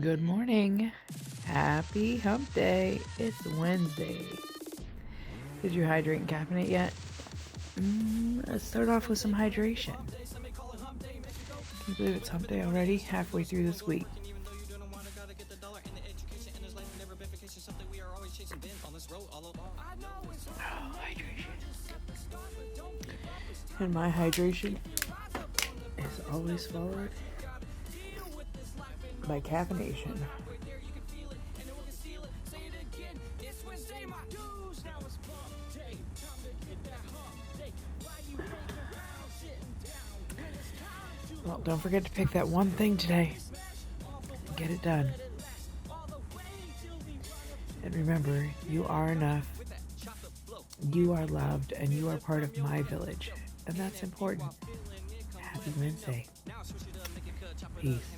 Good morning. Happy hump day. It's Wednesday. Did you hydrate and caffeinate yet? Let's start off with some hydration. Can you believe it's hump day already? Halfway through this week. Oh, hydration. And my hydration is always followed by caffeination. Well, don't forget to pick that one thing today. Get it done. And remember, you are enough. You are loved, and you are part of my village. And that's important. Happy Wednesday. Peace.